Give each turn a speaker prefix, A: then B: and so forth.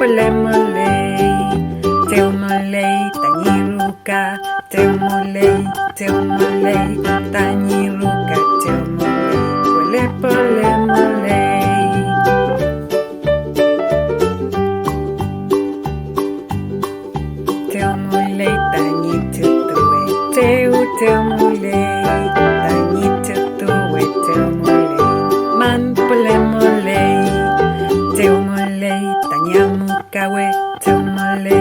A: pole mole, teo mole, tanyiruka, teo mole, tanyiruka, teo mole, pole mole. Teo mole, tanyitutue, teo mole, tanyitutue, teo mole, man pole mole, teo mole, tanyamukawe, teo mole,